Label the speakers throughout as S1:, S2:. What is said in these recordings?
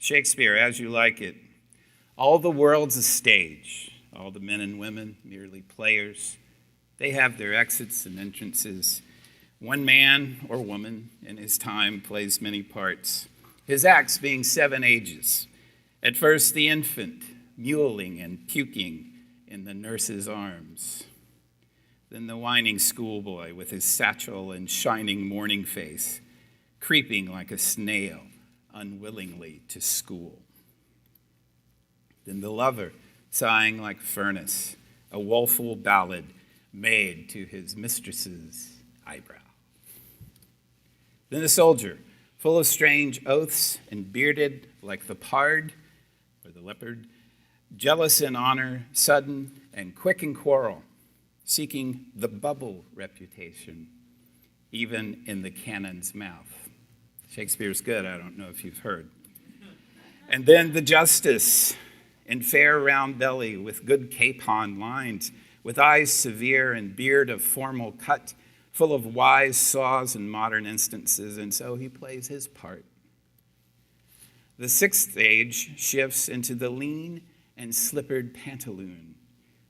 S1: Shakespeare, As You Like It. All the world's a stage. All the men and women merely players. They have their exits and entrances. One man or woman in his time plays many parts, his acts being 7 ages. At first, the infant, mewling and puking in the nurse's arms. Then the whining schoolboy with his satchel and shining morning face, creeping like a snail unwillingly to school. Then the lover, sighing like a furnace, a woeful ballad made to his mistress's eyebrow. Then the soldier, full of strange oaths and bearded like the pard or the leopard, jealous in honor, sudden and quick in quarrel, seeking the bubble reputation, even in the cannon's mouth. Shakespeare's good, I don't know if you've heard. And then the justice, in fair round belly, with good capon lines, with eyes severe and beard of formal cut, full of wise saws and modern instances, and so he plays his part. The 6th age shifts into the lean and slippered pantaloon,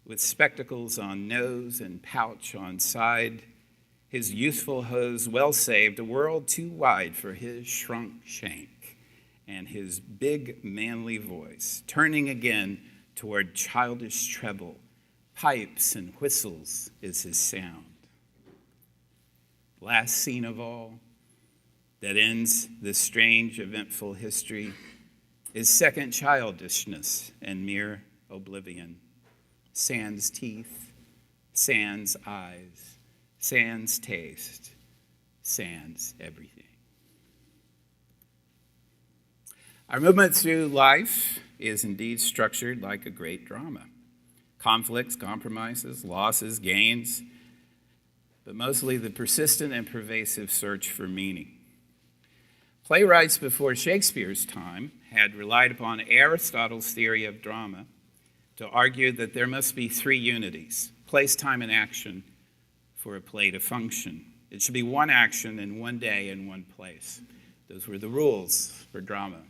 S1: with spectacles on nose and pouch on side, his youthful hose well saved, a world too wide for his shrunk shank, and his big manly voice, turning again toward childish treble, pipes and whistles is his sound. Last scene of all, that ends this strange, eventful history, is second childishness and mere oblivion. Sans teeth, sans eyes, sans taste, sans everything. Our movement through life is indeed structured like a great drama. Conflicts, compromises, losses, gains, but mostly the persistent and pervasive search for meaning. Playwrights before Shakespeare's time had relied upon Aristotle's theory of drama to argue that there must be 3 unities, place, time, and action, for a play to function. It should be one action in one day in one place. Those were the rules for drama.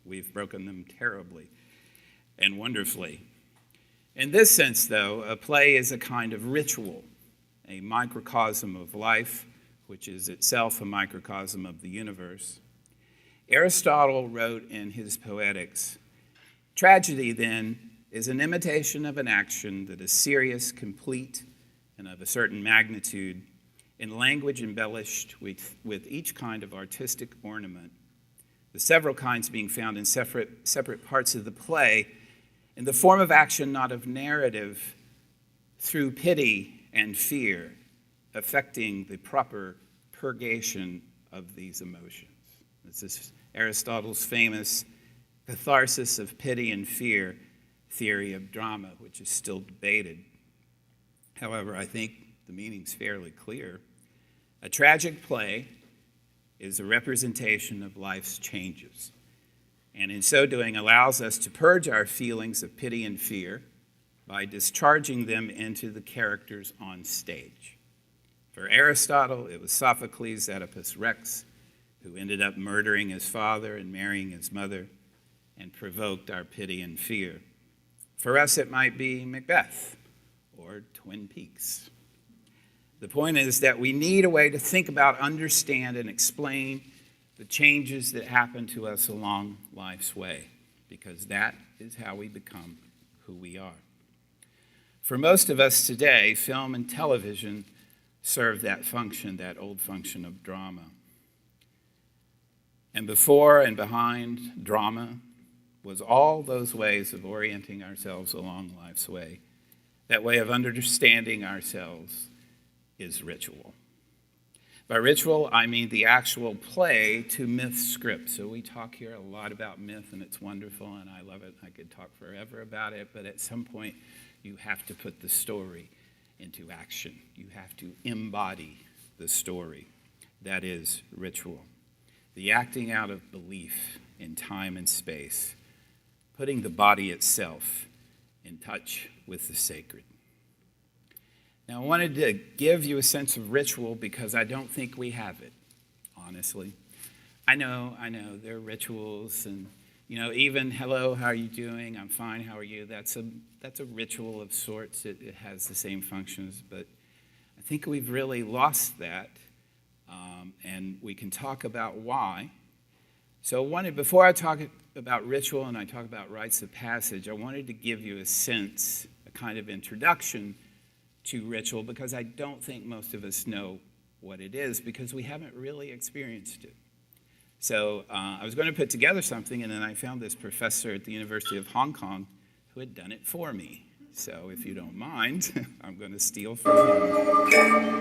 S1: We've broken them terribly and wonderfully. In this sense, though, a play is a kind of ritual, a microcosm of life, which is itself a microcosm of the universe. Aristotle wrote in his Poetics, "Tragedy, then, is an imitation of an action that is serious, complete, and of a certain magnitude, in language embellished with each kind of artistic ornament, the several kinds being found in separate parts of the play, in the form of action, not of narrative, through pity and fear, affecting the proper purgation of these emotions." This is Aristotle's famous catharsis of pity and fear theory of drama, which is still debated. However, I think the meaning's fairly clear. A tragic play is a representation of life's changes, and in so doing allows us to purge our feelings of pity and fear by discharging them into the characters on stage. For Aristotle, it was Sophocles' Oedipus Rex, who ended up murdering his father and marrying his mother and provoked our pity and fear. For us, it might be Macbeth or Twin Peaks. The point is that we need a way to think about, understand, and explain the changes that happen to us along life's way, because that is how we become who we are. For most of us today, film and television serve that function, that old function of drama. And before and behind drama was all those ways of orienting ourselves along life's way. That way of understanding ourselves is ritual. By ritual, I mean the actual play to myth script. So we talk here a lot about myth, and it's wonderful, and I love it. I could talk forever about it, but at some point, you have to put the story into action. You have to embody the story. That is ritual. The acting out of belief in time and space, putting the body itself in touch with the sacred. Now, I wanted to give you a sense of ritual because I don't think we have it, honestly. I know, there are rituals and Even hello, how are you doing? I'm fine, how are you? That's a ritual of sorts. It has the same functions, but I think we've really lost that, and we can talk about why. So before I talk about ritual and I talk about rites of passage, I wanted to give you a kind of introduction to ritual, because I don't think most of us know what it is because we haven't really experienced it. So I was going to put together something, and then I found this professor at the University of Hong Kong who had done it for me. So if you don't mind, I'm going to steal from him.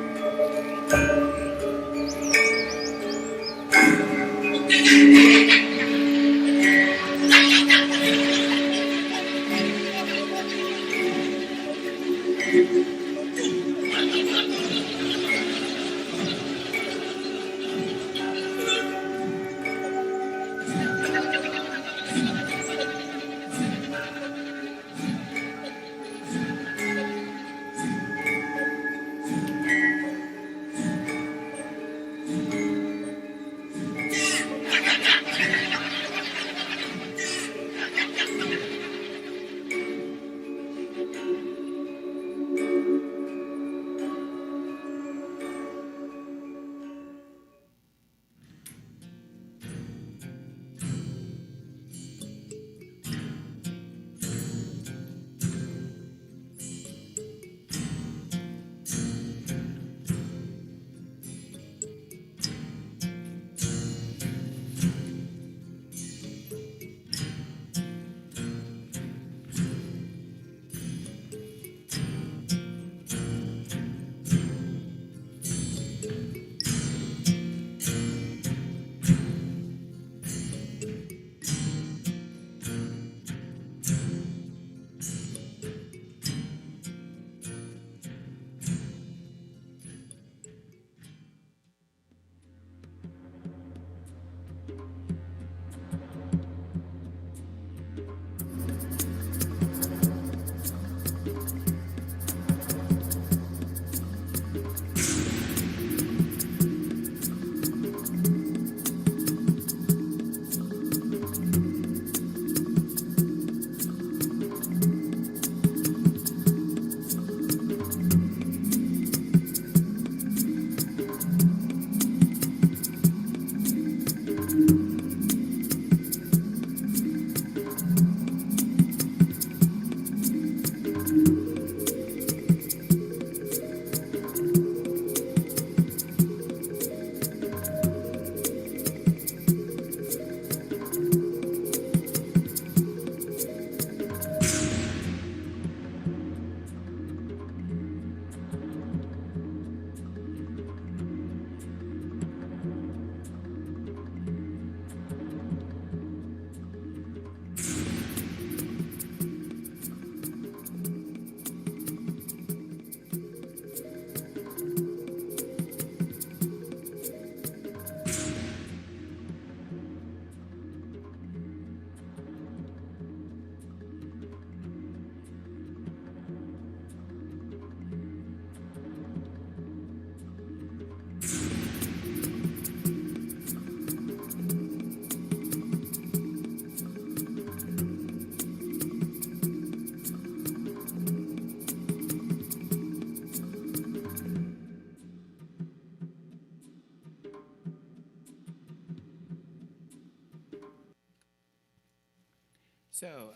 S1: So,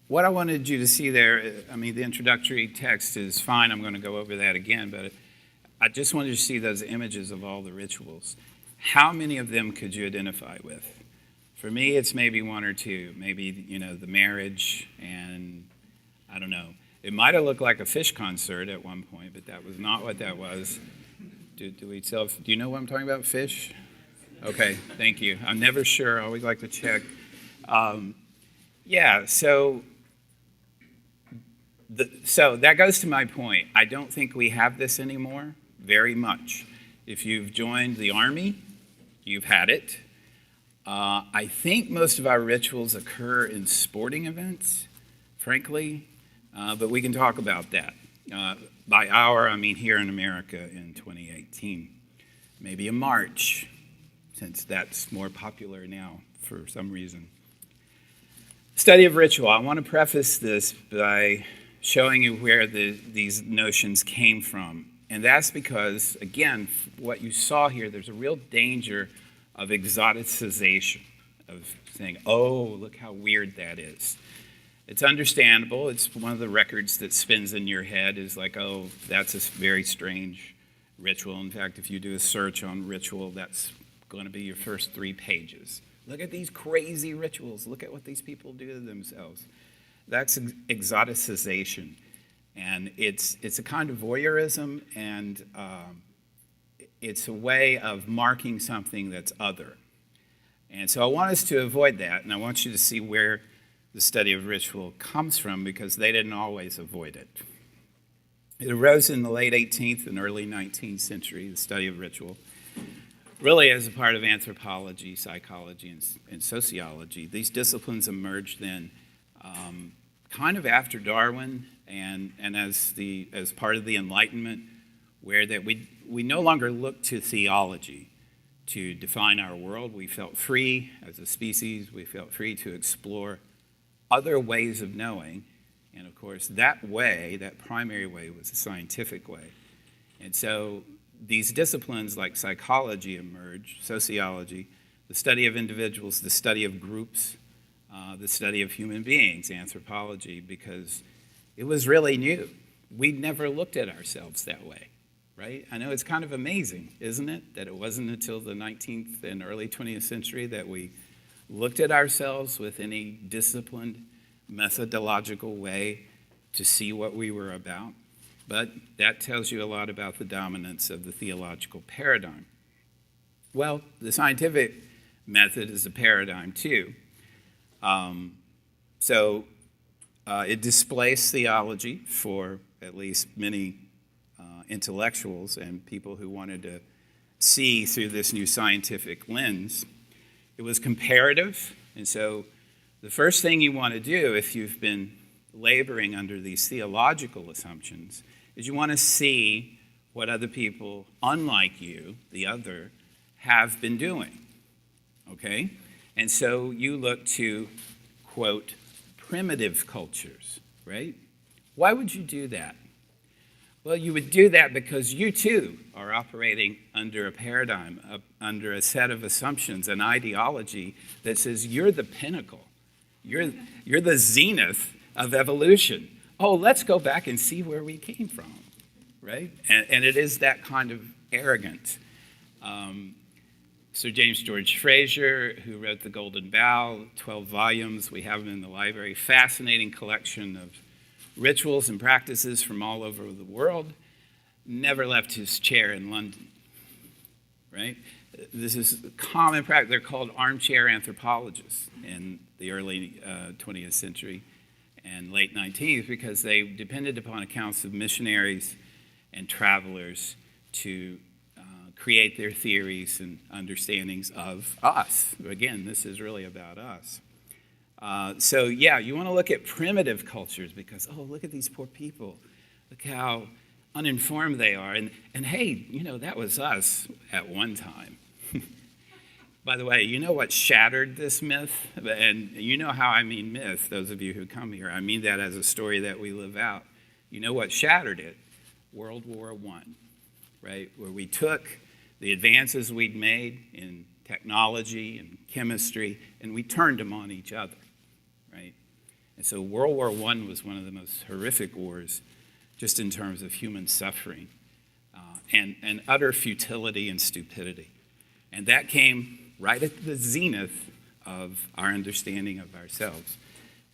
S1: what I wanted you to see there, the introductory text is fine. I'm going to go over that again, but I just wanted you to see those images of all the rituals. How many of them could you identify with? For me, it's maybe one or two. Maybe, the marriage, and I don't know. It might have looked like a Fish concert at one point, but that was not what that was. Do you know what I'm talking about, Fish? Okay, thank you. I'm never sure. I always like to check. So that goes to my point. I don't think we have this anymore very much. If you've joined the Army, you've had it. I think most of our rituals occur in sporting events, frankly, but we can talk about that. By our, I mean here in America in 2018. Maybe a march, since that's more popular now for some reason. Study of ritual. I want to preface this by showing you where these notions came from. And that's because, again, what you saw here, there's a real danger of exoticization, of saying, oh, look how weird that is. It's understandable. It's one of the records that spins in your head is like, oh, that's a very strange ritual. In fact, if you do a search on ritual, that's going to be your first 3 pages. Look at these crazy rituals. Look at what these people do to themselves. That's exoticization. And it's a kind of voyeurism, and it's a way of marking something that's other. And so I want us to avoid that, and I want you to see where the study of ritual comes from, because they didn't always avoid it. It arose in the late 18th and early 19th century, the study of ritual, really as a part of anthropology, psychology, and sociology. These disciplines emerged then kind of after Darwin and as part of the Enlightenment, where that we no longer looked to theology to define our world. We felt free as a species. We felt free to explore other ways of knowing. And of course, that way, that primary way, was a scientific way. And so these disciplines like psychology emerged, sociology, the study of individuals, the study of groups, the study of human beings, anthropology, because it was really new. We never looked at ourselves that way, right? I know it's kind of amazing, isn't it, that it wasn't until the 19th and early 20th century that we looked at ourselves with any disciplined, methodological way to see what we were about. But that tells you a lot about the dominance of the theological paradigm. Well, the scientific method is a paradigm too. It displaced theology for at least many intellectuals and people who wanted to see through this new scientific lens. It was comparative, and so the first thing you want to do if you've been laboring under these theological assumptions is you want to see what other people, unlike you, the other, have been doing, okay? And so you look to, quote, primitive cultures, right? Why would you do that? Well, you would do that because you too are operating under a paradigm, under a set of assumptions, an ideology that says you're the pinnacle. You're the zenith of evolution. Oh, let's go back and see where we came from, right? And it is that kind of arrogant. Sir James George Frazer, who wrote The Golden Bough, 12 volumes, we have them in the library, fascinating collection of rituals and practices from all over the world, never left his chair in London, right? This is common practice. They're called armchair anthropologists in the early 20th century and late 19th because they depended upon accounts of missionaries and travelers to create their theories and understandings of us. Again, this is really about us. You want to look at primitive cultures because, oh, look at these poor people. Look how uninformed they are. And hey, that was us at one time. By the way, you know what shattered this myth? And you know how I mean myth, those of you who come here. I mean that as a story that we live out. You know what shattered it? World War I, right? Where we took the advances we'd made in technology and chemistry, and we turned them on each other, right? And so World War I was one of the most horrific wars just in terms of human suffering and utter futility and stupidity. And that came right at the zenith of our understanding of ourselves.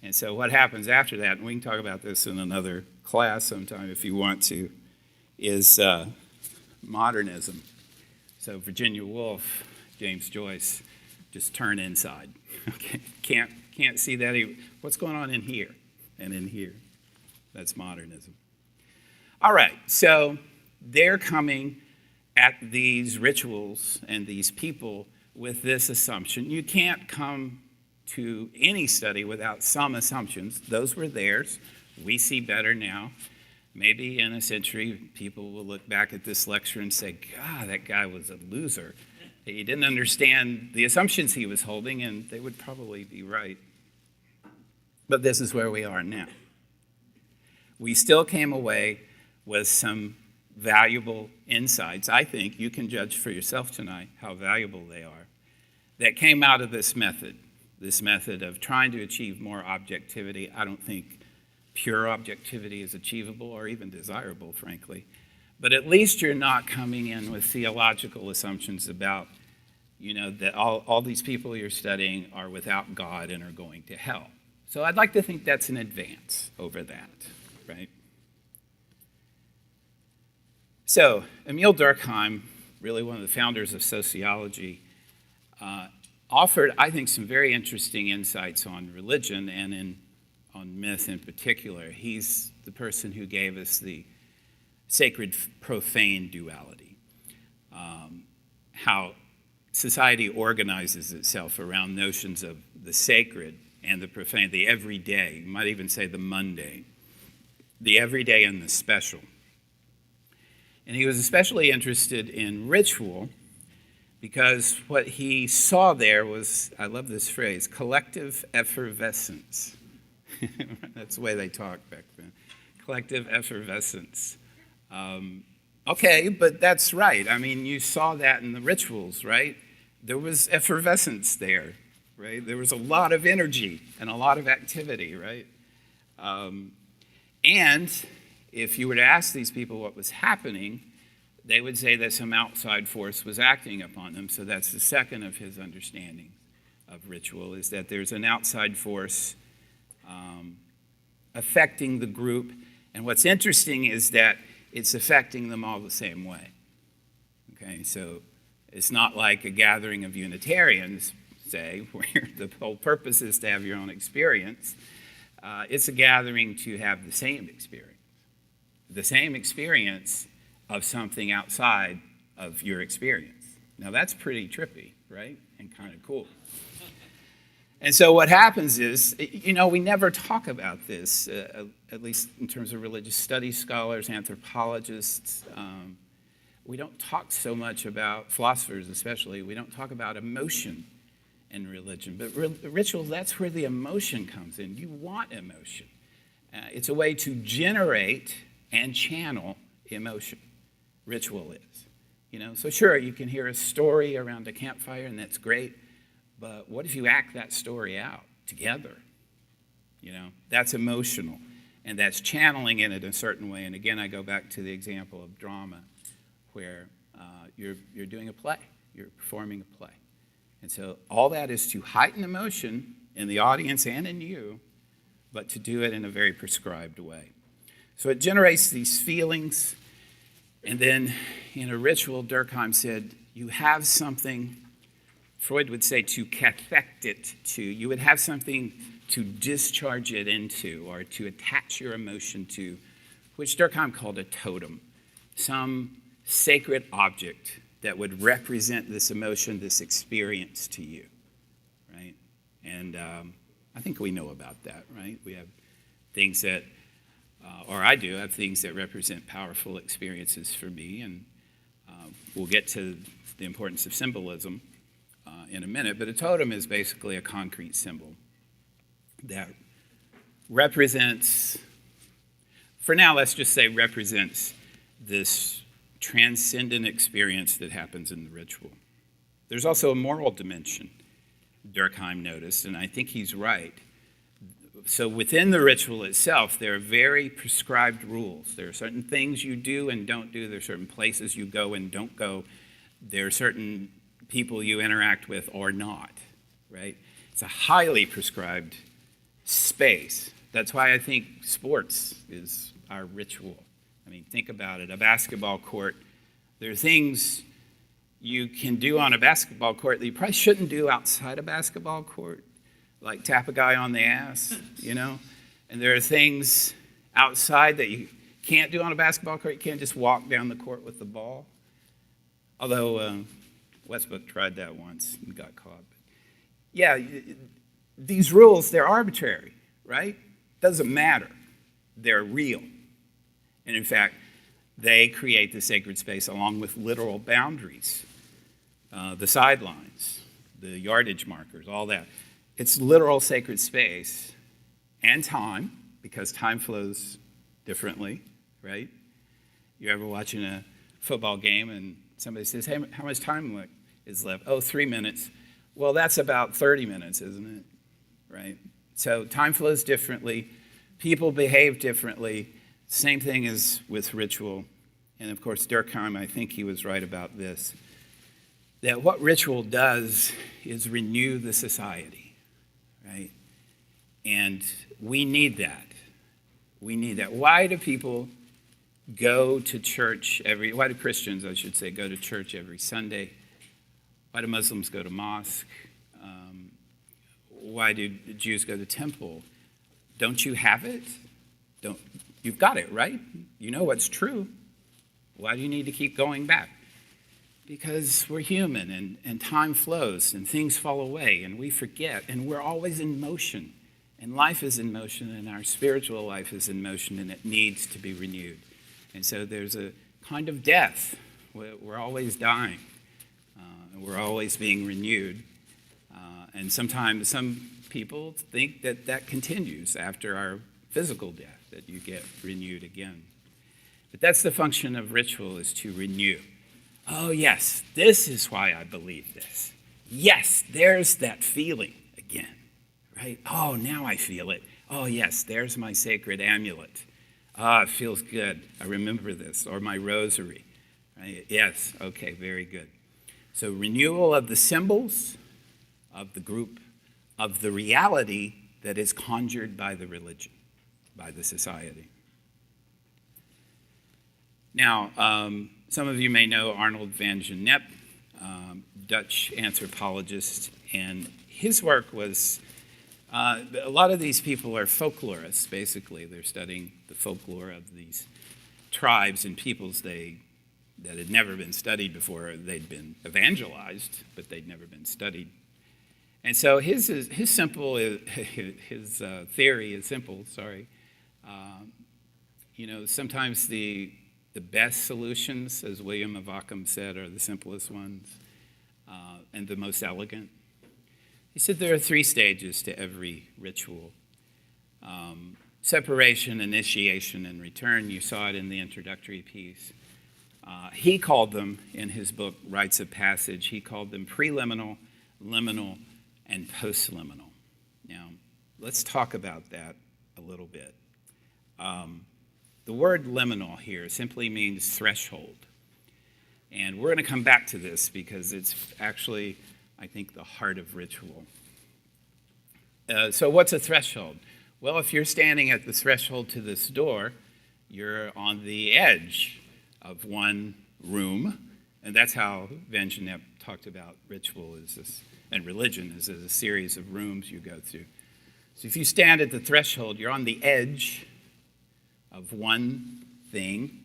S1: And so what happens after that, and we can talk about this in another class sometime if you want to, is modernism. So Virginia Woolf, James Joyce, just turn inside. Okay, can't see that. What's going on in here and in here? That's modernism. All right, so they're coming at these rituals and these people with this assumption. You can't come to any study without some assumptions. Those were theirs. We see better now. Maybe in a century, people will look back at this lecture and say, God, that guy was a loser. He didn't understand the assumptions he was holding, and they would probably be right. But this is where we are now. We still came away with some valuable insights. I think you can judge for yourself tonight how valuable they are, that came out of this method of trying to achieve more objectivity. I don't think pure objectivity is achievable or even desirable, frankly. But at least you're not coming in with theological assumptions about, that all these people you're studying are without God and are going to hell. So I'd like to think that's an advance over that, right? So Emile Durkheim, really one of the founders of sociology, offered, I think, some very interesting insights on religion and on myth in particular. He's the person who gave us the sacred-profane duality, how society organizes itself around notions of the sacred and the profane, the everyday, you might even say the mundane, the everyday and the special. And he was especially interested in ritual because what he saw there was, I love this phrase, collective effervescence. That's the way they talked back then. Collective effervescence. Okay, but that's right. I mean, you saw that in the rituals, right? There was effervescence there, right? There was a lot of energy and a lot of activity, right? And if you were to ask these people what was happening, they would say that some outside force was acting upon them. So that's the second of his understanding of ritual, is that there's an outside force affecting the group. And what's interesting is that it's affecting them all the same way. Okay, so it's not like a gathering of Unitarians, say, where the whole purpose is to have your own experience. It's a gathering to have the same experience of something outside of your experience. Now that's pretty trippy, right? And kind of cool. And so what happens is, we never talk about this, at least in terms of religious studies scholars, anthropologists. We don't talk so much about, philosophers especially, we don't talk about emotion in religion. But ritual, that's where the emotion comes in. You want emotion. It's a way to generate and channel emotion. Ritual is. So sure, you can hear a story around a campfire, and that's great. But what if you act that story out together? That's emotional, and that's channeling it in a certain way. And again, I go back to the example of drama, where you're doing a play, you're performing a play. And so all that is to heighten emotion in the audience and in you, but to do it in a very prescribed way. So it generates these feelings, and then in a ritual, Durkheim said, you have something, Freud would say to cathect it to, you would have something to discharge it into or to attach your emotion to, which Durkheim called a totem, some sacred object that would represent this emotion, this experience to you, right? And I think we know about that, right? We have things that, or I do have things that represent powerful experiences for me, and we'll get to the importance of symbolism in a minute, but a totem is basically a concrete symbol that represents, for now, let's just say represents this transcendent experience that happens in the ritual. There's also a moral dimension, Durkheim noticed, and I think he's right. So within the ritual itself, there are very prescribed rules. There are certain things you do and don't do. There are certain places you go and don't go. There are certain people you interact with or not, right? It's a highly prescribed space. That's why I think sports is our ritual. I mean, think about it. A basketball court, there are things you can do on a basketball court that you probably shouldn't do outside a basketball court, like tap a guy on the ass, And there are things outside that you can't do on a basketball court. You can't just walk down the court with the ball. Although Westbrook tried that once and got caught. But yeah, these rules, they're arbitrary, right? Doesn't matter. They're real. And in fact, they create the sacred space along with literal boundaries. the sidelines, the yardage markers, all that. It's literal sacred space and time, because time flows differently, right? You ever watching a football game and somebody says, hey, how much time is left? Oh, 3 minutes. Well, that's about 30 minutes, isn't it? Right? So time flows differently. People behave differently. Same thing as with ritual. And of course, Durkheim, I think he was right about this, that what ritual does is renew the society, right? And we need that. We need that. Why do people go to church why do Christians, I should say, go to church every Sunday? Why do Muslims go to mosque? Why do Jews go to temple? Don't you have it? You've got it, right? You know what's true. Why do you need to keep going back? Because we're human, and time flows, and things fall away, and we forget, and we're always in motion. And life is in motion, and our spiritual life is in motion, and it needs to be renewed. And so there's a kind of death. We're always dying, and we're always being renewed. And sometimes some people think that that continues after our physical death, that you get renewed again. But that's the function of ritual, is to renew. Oh, yes, this is why I believe this. Yes, there's that feeling again, right? Oh, now I feel it. Oh, yes, there's my sacred amulet. Ah, it feels good. I remember this. Or my rosary. Right? Yes, okay, very good. So renewal of the symbols of the group, of the reality that is conjured by the religion, by the society. Now, some of you may know Arnold van Gennep, Dutch anthropologist, and his work was, a lot of these people are folklorists, basically. They're studying the folklore of these tribes and peoples that had never been studied before. They'd been evangelized, but they'd never been studied. And so his theory is simple, sometimes the best solutions, as William of Ockham said, are the simplest ones and the most elegant. He said there are 3 stages to every ritual. Separation, initiation, and return. You saw it in the introductory piece. He called them, in his book, Rites of Passage, he called them preliminal, liminal, and postliminal. Now, let's talk about that a little bit. The word liminal here simply means threshold. And we're going to come back to this because it's actually, I think, the heart of ritual. So what's a threshold? Well, if you're standing at the threshold to this door, you're on the edge of one room. And that's how Van Gennep talked about ritual and religion is a series of rooms you go through. So if you stand at the threshold, you're on the edge of one thing,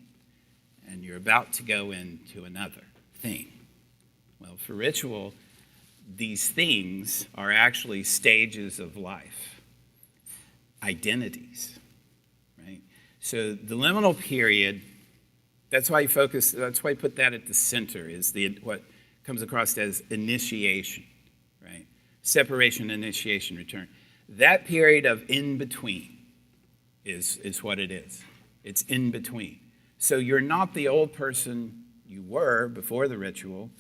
S1: and you're about to go into another thing. Well, for ritual, these things are actually stages of life, identities, right? So the liminal period, that's why I put that at the center, is what comes across as initiation, right? Separation, initiation, return. That period of in-between is what it is. It's in between. So you're not the old person you were before the ritual.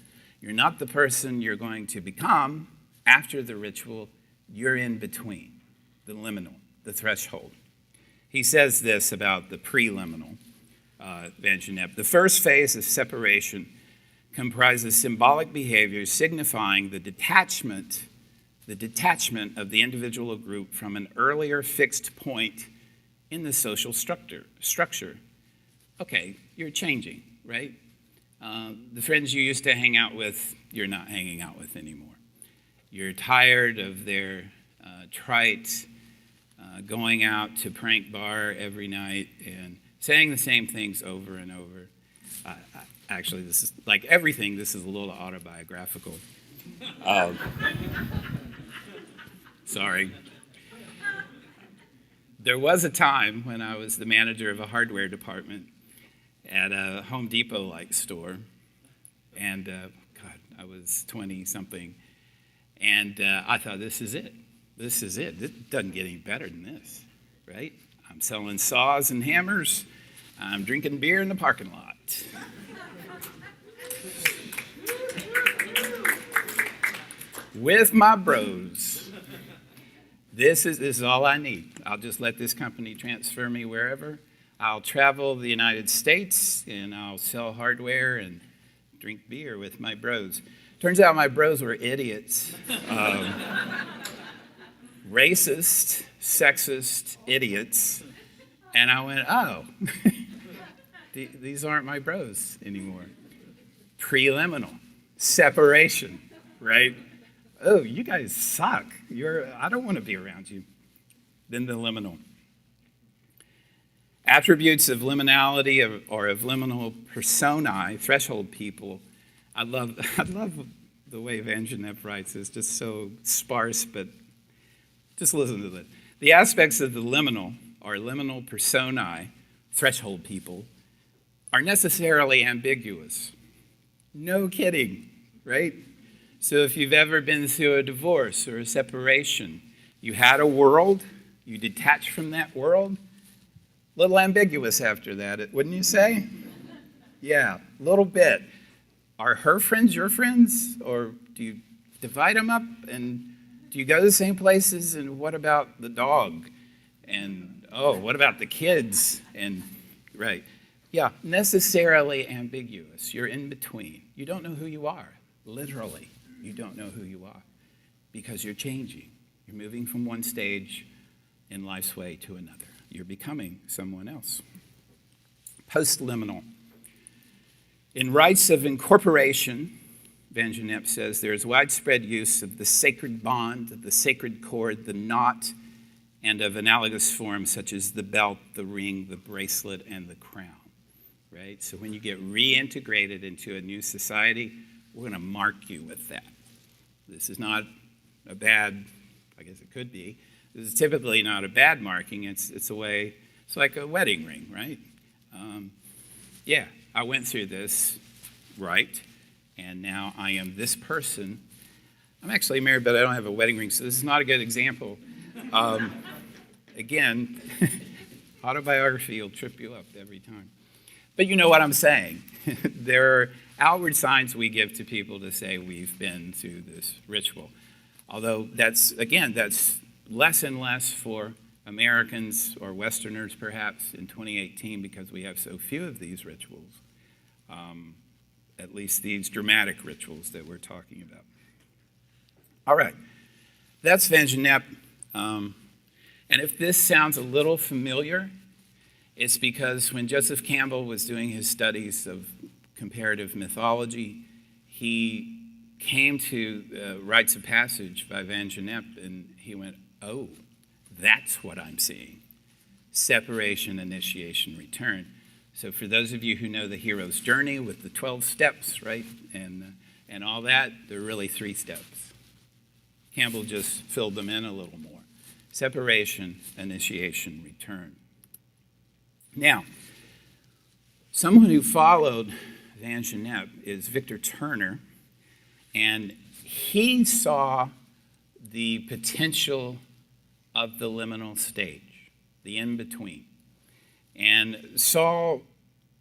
S1: You're not the person you're going to become after the ritual. You're in between, the liminal, the threshold. He says this about the preliminal, Van Gennep. The first phase of separation comprises symbolic behaviors signifying the detachment of the individual or group from an earlier fixed point in the social structure. Okay, you're changing, right? The friends you used to hang out with, you're not hanging out with anymore. You're tired of their trite, going out to prank bar every night and saying the same things over and over. Actually, this is like everything, this is a little autobiographical. Sorry. There was a time when I was the manager of a hardware department at a Home Depot-like store. And, God, I was 20-something. And I thought, this is it. This is it. It doesn't get any better than this, right? I'm selling saws and hammers. I'm drinking beer in the parking lot. With my bros. This is all I need. I'll just let this company transfer me wherever. I'll travel the United States, and I'll sell hardware and drink beer with my bros. Turns out my bros were idiots. Racist, sexist idiots. And I went, oh, these aren't my bros anymore. Preliminal, separation, right? Oh, you guys suck. I don't want to be around you. Then the liminal. Attributes of liminality or of liminal personae, threshold people. I love the way Van Genep writes. It's just so sparse, but just listen to this. The aspects of the liminal or liminal personae, threshold people, are necessarily ambiguous. No kidding, right? So if you've ever been through a divorce or a separation, you had a world, you detached from that world, a little ambiguous after that, wouldn't you say? Yeah, a little bit. Are her friends your friends? Or do you divide them up? And do you go to the same places? And what about the dog? And, what about the kids? And, right. Yeah, necessarily ambiguous. You're in between. You don't know who you are, literally. You don't know who you are because you're changing. You're moving from one stage in life's way to another. You're becoming someone else. Postliminal. In rites of incorporation, Van Genep says, there is widespread use of the sacred bond, of the sacred cord, the knot, and of analogous forms such as the belt, the ring, the bracelet, and the crown. Right? So when you get reintegrated into a new society, we're going to mark you with that. This is not a bad, I guess it could be. This is typically not a bad marking. It's a way, it's like a wedding ring, right? Yeah, I went through this, right? And now I am this person. I'm actually married, but I don't have a wedding ring, so this is not a good example. Again, autobiography will trip you up every time. But you know what I'm saying. There are outward signs we give to people to say we've been through this ritual. Although that's less and less for Americans or Westerners perhaps in 2018 because we have so few of these rituals, at least these dramatic rituals that we're talking about. All right, that's Van Genep. And if this sounds a little familiar, it's because when Joseph Campbell was doing his studies of comparative mythology, he came to Rites of Passage by Van Genep, and he went, oh, that's what I'm seeing. Separation, initiation, return. So for those of you who know the hero's journey with the 12 steps, right, and all that, there are really 3 steps. Campbell just filled them in a little more. Separation, initiation, return. Now, someone who followed Van Genep is Victor Turner, and he saw the potential of the liminal stage, the in-between, and saw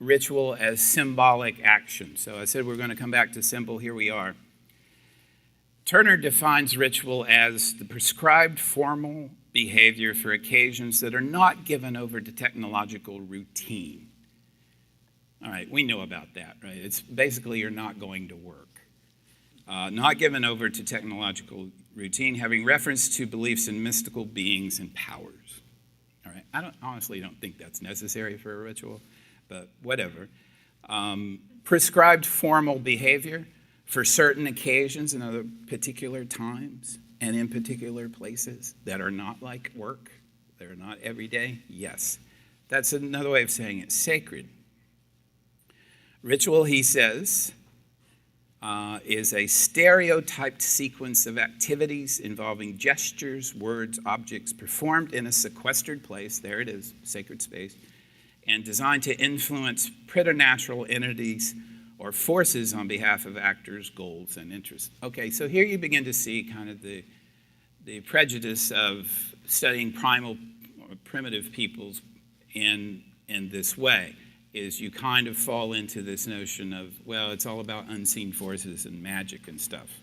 S1: ritual as symbolic action. So I said we're going to come back to symbol. Here we are. Turner defines ritual as the prescribed formal behavior for occasions that are not given over to technological routine. All right, we know about that, right? It's basically you're not going to work. Not given over to technological routine, having reference to beliefs in mystical beings and powers. All right, I honestly don't think that's necessary for a ritual, but whatever. Prescribed formal behavior for certain occasions and other particular times and in particular places that are not like work, that are not every day, yes. That's another way of saying it, sacred. Ritual, he says, is a stereotyped sequence of activities involving gestures, words, objects performed in a sequestered place, there it is, sacred space, and designed to influence preternatural entities or forces on behalf of actors, goals, and interests. Okay, so here you begin to see kind of the prejudice of studying primal or primitive peoples in this way, is you kind of fall into this notion of, well, it's all about unseen forces and magic and stuff.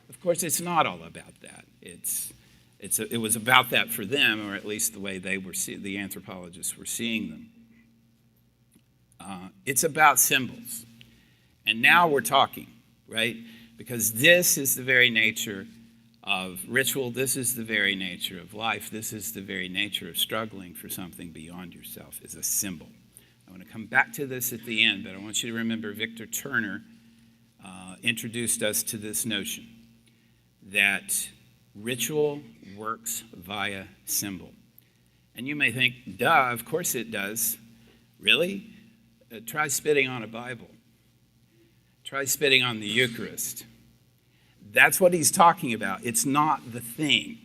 S1: Of course, it's not all about that. It was about that for them, or at least the way the anthropologists were seeing them. It's about symbols. And now we're talking, right? Because this is the very nature of ritual. This is the very nature of life. This is the very nature of struggling for something beyond yourself, is a symbol. I want to come back to this at the end, but I want you to remember Victor Turner introduced us to this notion that ritual works via symbol. And you may think, duh, of course it does. Really? Try spitting on a Bible. Try spitting on the Eucharist. That's what he's talking about. It's not the thing.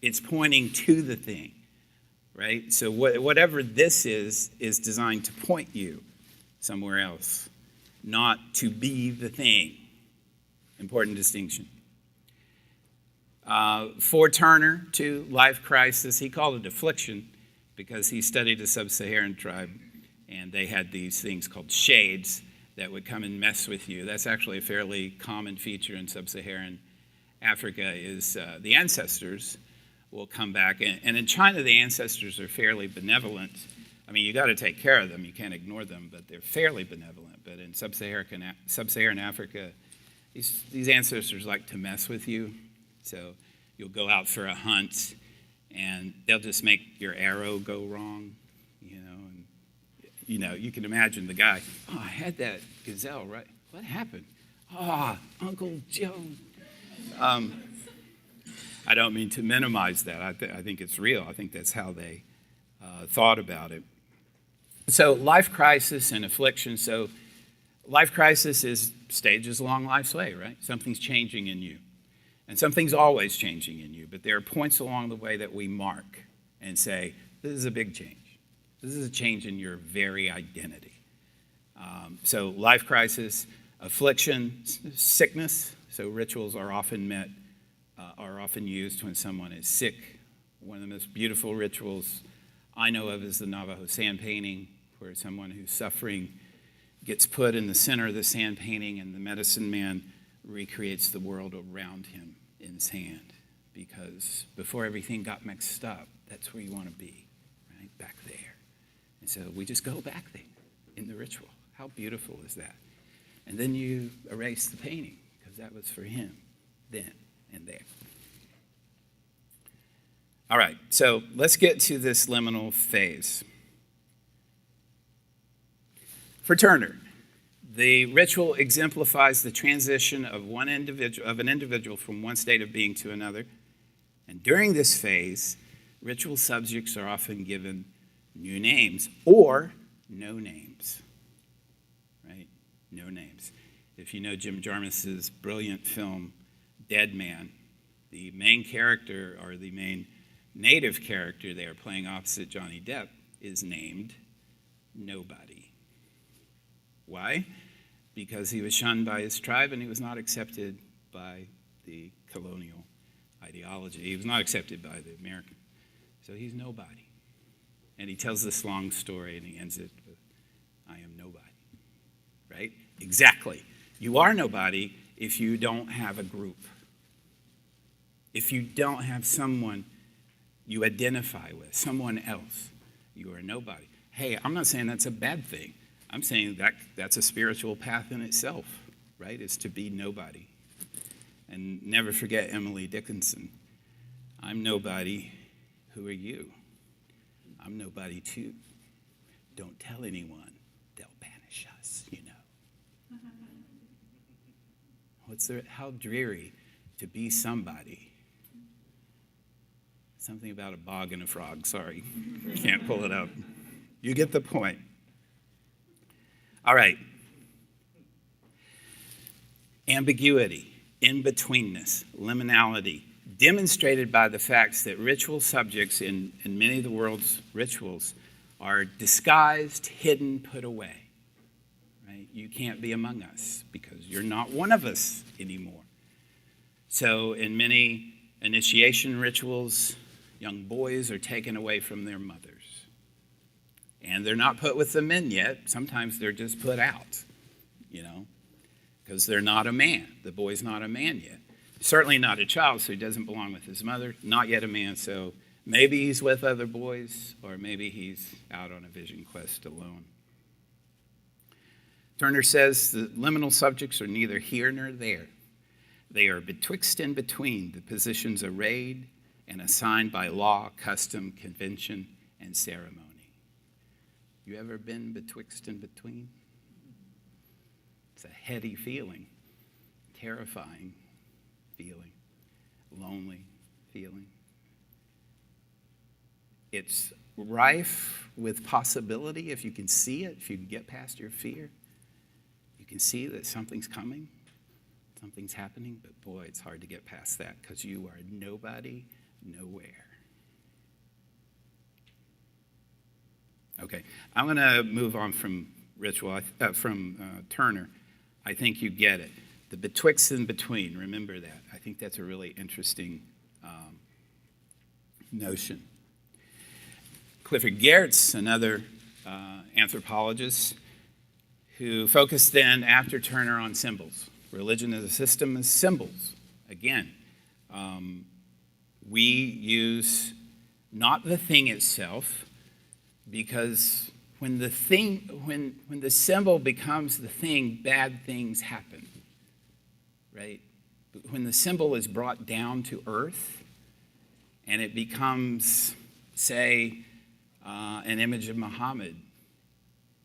S1: It's pointing to the thing, right? So whatever this is designed to point you somewhere else, not to be the thing. Important distinction. For Turner, too, life crisis, he called it affliction because he studied a sub-Saharan tribe, and they had these things called shades that would come and mess with you. That's actually a fairly common feature in sub-Saharan Africa, is the ancestors will come back. And in China, the ancestors are fairly benevolent. I mean, you got to take care of them. You can't ignore them, but they're fairly benevolent. But in sub-Saharan Africa, these ancestors like to mess with you. So you'll go out for a hunt, and they'll just make your arrow go wrong, you can imagine the guy, I had that gazelle, right? What happened? Uncle Joe. I don't mean to minimize that. I think it's real. I think that's how they thought about it. So life crisis and affliction. So life crisis is stages along life's way, right? Something's changing in you. And something's always changing in you. But there are points along the way that we mark and say, this is a big change. This is a change in your very identity. So life crisis, affliction, sickness. So rituals are often used when someone is sick. One of the most beautiful rituals I know of is the Navajo sand painting, where someone who's suffering gets put in the center of the sand painting, and the medicine man recreates the world around him in sand. Because before everything got mixed up, that's where you want to be, right? Back there. And so we just go back there in the ritual. How beautiful is that? And then you erase the painting, because that was for him then and there. All right, so let's get to this liminal phase. For Turner, the ritual exemplifies the transition of an individual from one state of being to another. And during this phase, ritual subjects are often given new names or no names, right? No names. If you know Jim Jarmusch's brilliant film, Dead Man, the main character, or the main native character there playing opposite Johnny Depp, is named Nobody. Why? Because he was shunned by his tribe and he was not accepted by the colonial ideology. He was not accepted by the American. So he's nobody. And he tells this long story and he ends it with, I am nobody. Right? Exactly. You are nobody if you don't have a group. If you don't have someone you identify with, someone else, you are nobody. Hey, I'm not saying that's a bad thing. I'm saying that's a spiritual path in itself, right? Is to be nobody. And never forget Emily Dickinson. I'm nobody. Who are you? I'm nobody too. Don't tell anyone. They'll banish us, How dreary to be somebody. Something about a bog and a frog. Sorry, can't pull it up. You get the point. All right. Ambiguity, in-betweenness, liminality, demonstrated by the facts that ritual subjects in many of the world's rituals are disguised, hidden, put away. Right? you can't be among us because you're not one of us anymore. So in many initiation rituals, young boys are taken away from their mothers. And they're not put with the men yet. Sometimes they're just put out, because they're not a man. The boy's not a man yet. Certainly not a child, so he doesn't belong with his mother. Not yet a man, so maybe he's with other boys, or maybe he's out on a vision quest alone. Turner says the liminal subjects are neither here nor there. They are betwixt and between the positions arrayed and assigned by law, custom, convention, and ceremony. You ever been betwixt and between? It's a heady feeling, terrifying feeling, lonely feeling. It's rife with possibility if you can see it, if you can get past your fear. You can see that something's coming, something's happening, but boy, it's hard to get past that because you are nobody, nowhere. Okay, I'm going to move on from ritual, from Turner. I think you get it. The betwixt and between, remember that. I think that's a really interesting notion. Clifford Geertz, another anthropologist, who focused then after Turner on symbols. Religion as a system is symbols. Again, we use not the thing itself, because when the symbol becomes the thing, bad things happen, right? When the symbol is brought down to earth and it becomes, say, an image of Muhammad,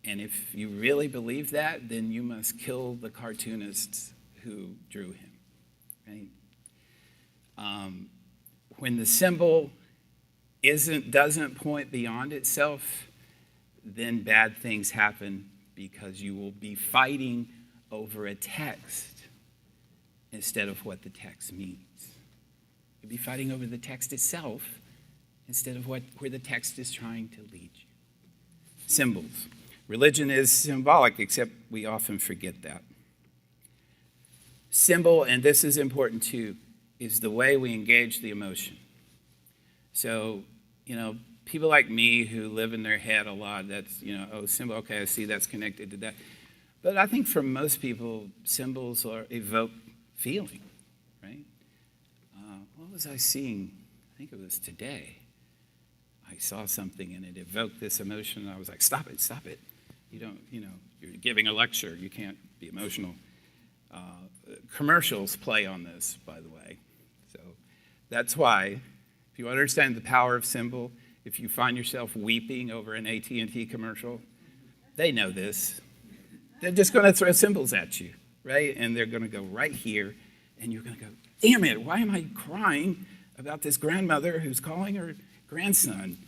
S1: and if you really believe that, then you must kill the cartoonists who drew him, right? When the symbol doesn't point beyond itself, then bad things happen because you will be fighting over a text instead of what the text means. You'll be fighting over the text itself instead of where the text is trying to lead you. Symbols. Religion is symbolic, except we often forget that. Symbol, and this is important too, is the way we engage the emotion. So, people like me who live in their head a lot, that's, symbol, okay, I see that's connected to that. But I think for most people, symbols evoke feeling, right? What was I seeing? I think it was today. I saw something and it evoked this emotion, and I was like, stop it. You're giving a lecture. You can't be emotional. Commercials play on this, by the way. So that's why, if you understand the power of symbol, if you find yourself weeping over an AT&T commercial, they know this. They're just going to throw symbols at you, right? And they're going to go right here, and you're going to go, damn it, why am I crying about this grandmother who's calling her grandson?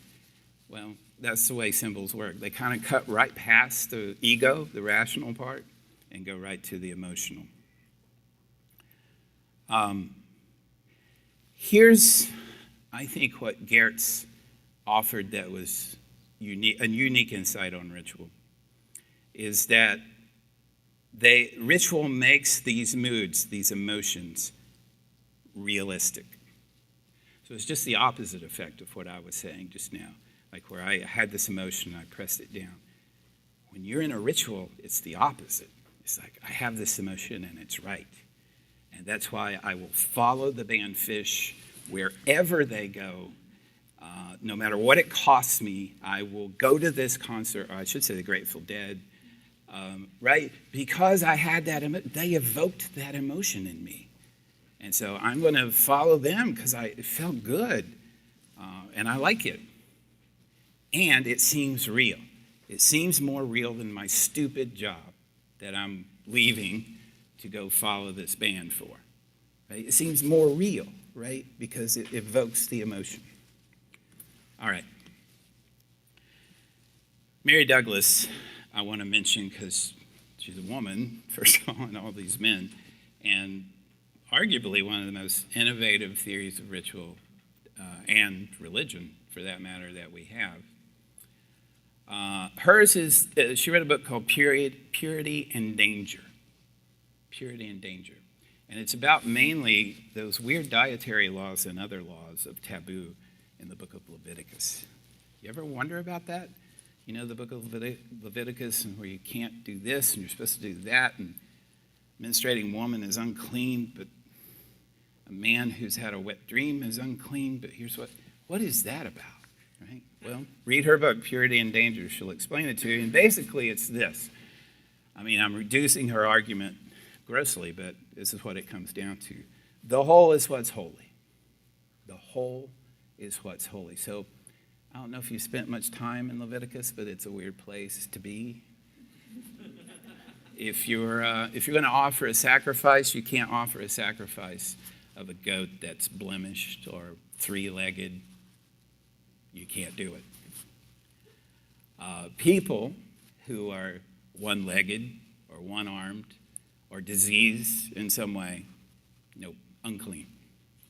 S1: Well, that's the way symbols work. They kind of cut right past the ego, the rational part, and go right to the emotional. Here's, I think, what Geertz offered that was a unique insight on ritual, is that ritual makes these moods, these emotions, realistic. So it's just the opposite effect of what I was saying just now, like where I had this emotion and I pressed it down. When you're in a ritual, it's the opposite. It's like, I have this emotion and it's right. And that's why I will follow the band Fish wherever they go. No matter what it costs me, I will go to this concert, or I should say the Grateful Dead, right? Because I had that, they evoked that emotion in me. And so I'm going to follow them because it felt good, and I like it. And it seems real. It seems more real than my stupid job that I'm leaving to go follow this band for. Right? It seems more real, right? Because it evokes the emotion. All right. Mary Douglas, I want to mention because she's a woman, first of all, and all these men, and arguably one of the most innovative theories of ritual and religion, for that matter, that we have. Hers is, she read a book called Purity and Danger. Purity and Danger. And it's about mainly those weird dietary laws and other laws of taboo in the book of Leviticus. You ever wonder about that? You know, the book of Leviticus, and where you can't do this and you're supposed to do that, and menstruating woman is unclean, but a man who's had a wet dream is unclean, but here's what is that about, right? Well, read her book, Purity and Danger. She'll explain it to you. And basically it's this. I mean, I'm reducing her argument grossly, but this is what it comes down to. The whole is what's holy. The whole is what's holy. So I don't know if you spent much time in Leviticus, but it's a weird place to be. If you're going to offer a sacrifice, you can't offer a sacrifice of a goat that's blemished or three-legged. You can't do it. People who are one-legged or one-armed or diseased in some way, nope, unclean,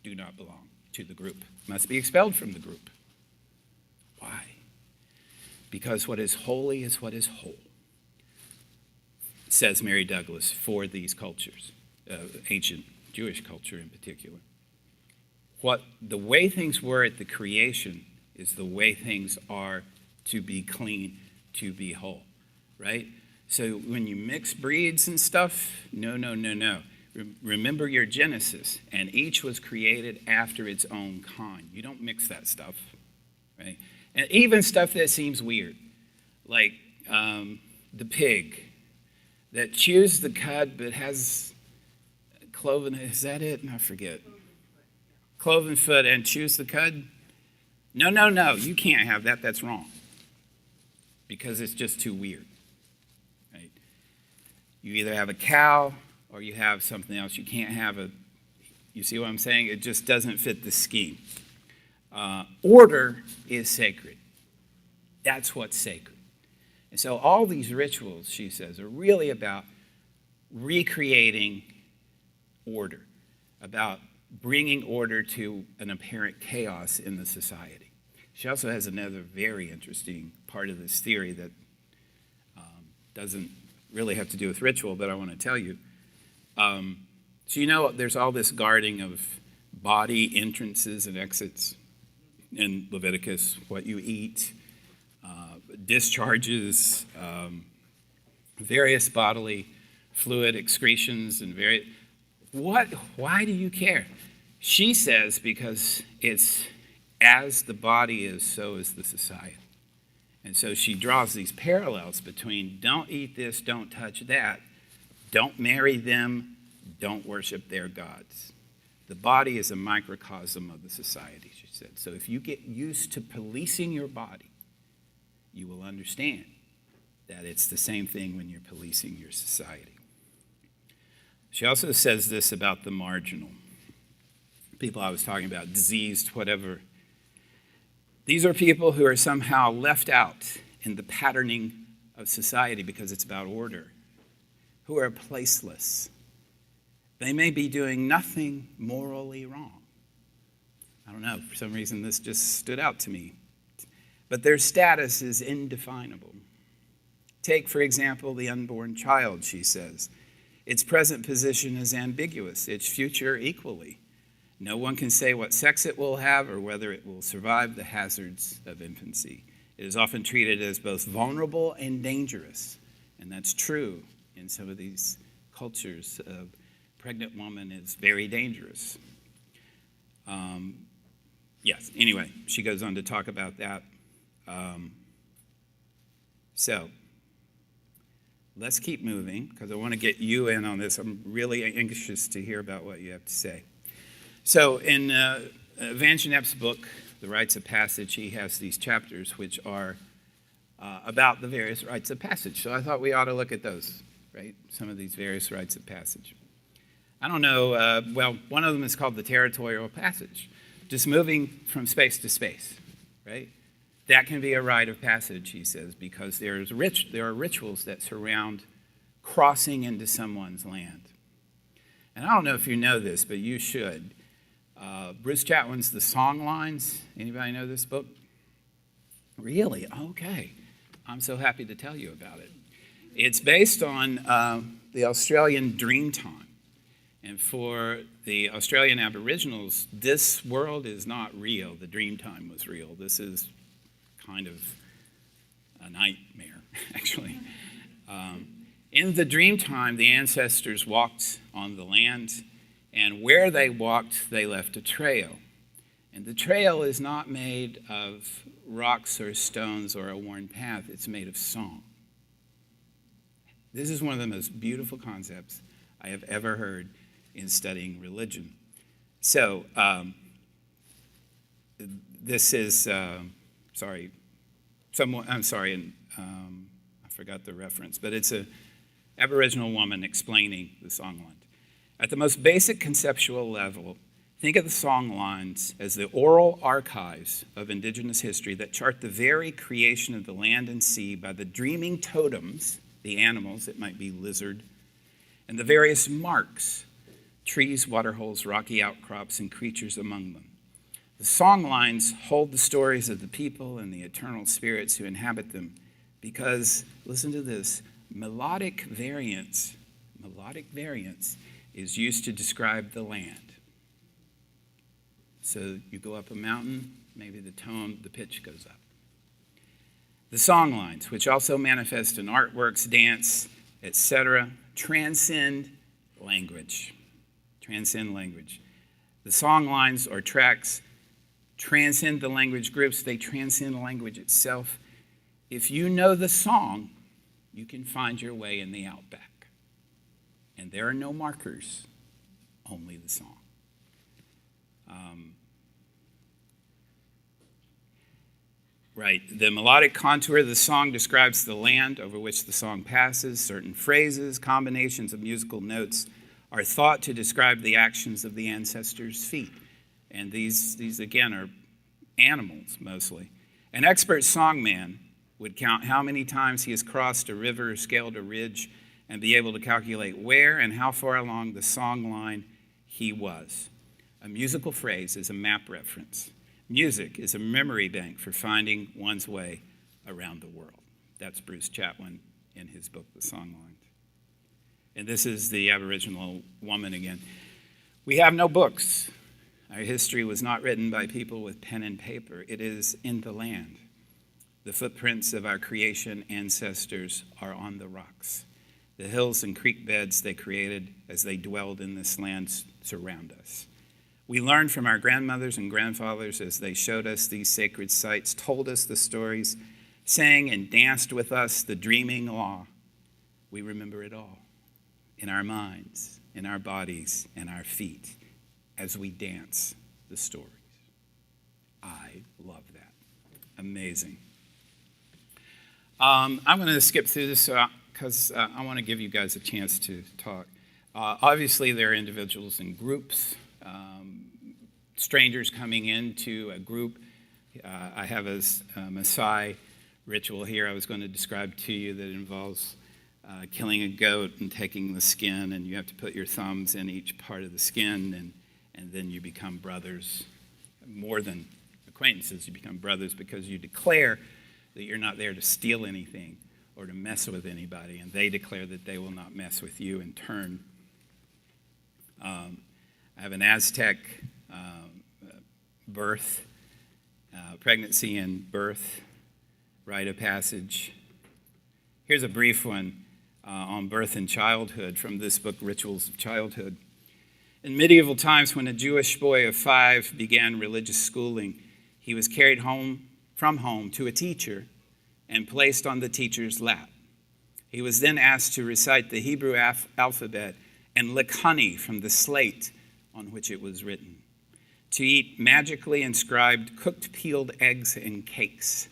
S1: do not belong to the group, must be expelled from the group. Why? Because what is holy is what is whole, says Mary Douglas, for these cultures, ancient Jewish culture in particular. What the way things were at the creation is the way things are to be clean, to be whole, right? So when you mix breeds and stuff, no. Remember your Genesis, and each was created after its own kind. You don't mix that stuff, right? And even stuff that seems weird, like the pig that chews the cud but has cloven, is that it? I forget. Cloven foot and chews the cud? No, you can't have that. That's wrong. Because it's just too weird. Right? You either have a cow or you have something else. You can't have you see what I'm saying? It just doesn't fit the scheme. Order is sacred. That's what's sacred. And so all these rituals, she says, are really about recreating order, about bringing order to an apparent chaos in the society. She also has another very interesting part of this theory that doesn't really have to do with ritual, but I want to tell you. So you know there's all this guarding of body entrances and exits in Leviticus, what you eat, discharges, various bodily fluid excretions, and why do you care? She says because it's as the body is, so is the society. And so she draws these parallels between don't eat this, don't touch that, don't marry them, don't worship their gods. The body is a microcosm of the society, she said. So if you get used to policing your body, you will understand that it's the same thing when you're policing your society. She also says this about the marginal. People I was talking about, diseased, whatever. These are people who are somehow left out in the patterning of society because it's about order, who are placeless. They may be doing nothing morally wrong. I don't know, for some reason this just stood out to me. But their status is indefinable. Take, for example, the unborn child, she says. Its present position is ambiguous, its future equally. No one can say what sex it will have or whether it will survive the hazards of infancy. It is often treated as both vulnerable and dangerous, and that's true in some of these cultures. A pregnant woman is very dangerous. Yes, anyway, she goes on to talk about that. So let's keep moving because I want to get you in on this. I'm really anxious to hear about what you have to say. So in Van Genep's book, The Rites of Passage, he has these chapters which are about the various rites of passage. So I thought we ought to look at those, right? Some of these various rites of passage. I don't know, one of them is called the territorial passage, just moving from space to space, right? That can be a rite of passage, he says, because there are rituals that surround crossing into someone's land. And I don't know if you know this, but you should. Bruce Chatwin's The Songlines. Anybody know this book? Really? Okay. I'm so happy to tell you about it. It's based on the Australian Dreamtime. And for the Australian Aboriginals, this world is not real. The Dreamtime was real. This is kind of a nightmare, actually. In the Dreamtime, the ancestors walked on the land, and where they walked, they left a trail. And the trail is not made of rocks or stones or a worn path. It's made of song. This is one of the most beautiful concepts I have ever heard in studying religion. So, this is, I forgot the reference, but it's an Aboriginal woman explaining the songline. At the most basic conceptual level, think of the songlines as the oral archives of Indigenous history that chart the very creation of the land and sea by the dreaming totems, the animals, it might be lizard, and the various marks, trees, waterholes, rocky outcrops, and creatures among them. The songlines hold the stories of the people and the eternal spirits who inhabit them because, listen to this, melodic variance is used to describe the land. So you go up a mountain, maybe the pitch goes up. The songlines, which also manifest in artworks, dance, etc., transcend language. The songlines or tracks transcend the language groups. They transcend language itself. If you know the song, you can find your way in the outback. And there are no markers, only the song. The melodic contour of the song describes the land over which the song passes. Certain phrases, combinations of musical notes are thought to describe the actions of the ancestors' feet. And these again, are animals mostly. An expert songman would count how many times he has crossed a river or scaled a ridge and be able to calculate where and how far along the song line he was. A musical phrase is a map reference. Music is a memory bank for finding one's way around the world. That's Bruce Chatwin in his book, The Songlines. And this is the Aboriginal woman again. We have no books. Our history was not written by people with pen and paper. It is in the land. The footprints of our creation ancestors are on the rocks. The hills and creek beds they created as they dwelled in this land surround us. We learned from our grandmothers and grandfathers as they showed us these sacred sites, told us the stories, sang and danced with us the dreaming law. We remember it all in our minds, in our bodies, and our feet as we dance the stories. I love that. Amazing. I'm going to skip through this because I want to give you guys a chance to talk. Obviously, there are individuals and groups, strangers coming into a group. I have a Maasai ritual here I was going to describe to you that involves killing a goat and taking the skin, and you have to put your thumbs in each part of the skin, and then you become brothers. More than acquaintances, you become brothers because you declare that you're not there to steal anything or to mess with anybody, and they declare that they will not mess with you in turn. I have an Aztec birth, pregnancy and birth, rite of passage. Here's a brief one on birth and childhood from this book, Rituals of Childhood. In medieval times, when a Jewish boy of 5 began religious schooling, he was carried from home to a teacher and placed on the teacher's lap. He was then asked to recite the Hebrew alphabet and lick honey from the slate on which it was written, to eat magically inscribed cooked peeled eggs and cakes,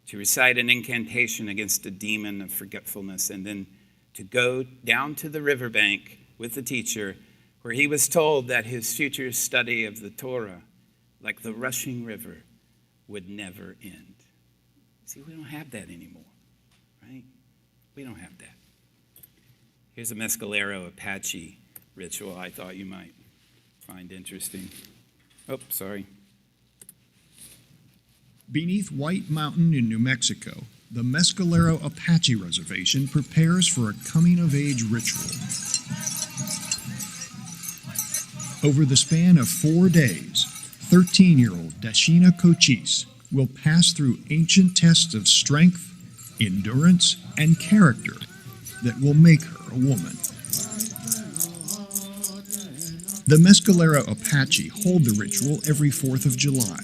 S1: to recite an incantation against a demon of forgetfulness, and then to go down to the riverbank with the teacher, where he was told that his future study of the Torah, like the rushing river, would never end. See, we don't have that anymore, right? We don't have that. Here's a Mescalero Apache ritual I thought you might find interesting. Oh, sorry.
S2: Beneath White Mountain in New Mexico, the Mescalero Apache Reservation prepares for a coming-of-age ritual. Over the span of 4 days, 13-year-old Dashina Cochise will pass through ancient tests of strength, endurance, and character that will make her a woman. The Mescalero Apache hold the ritual every 4th of July.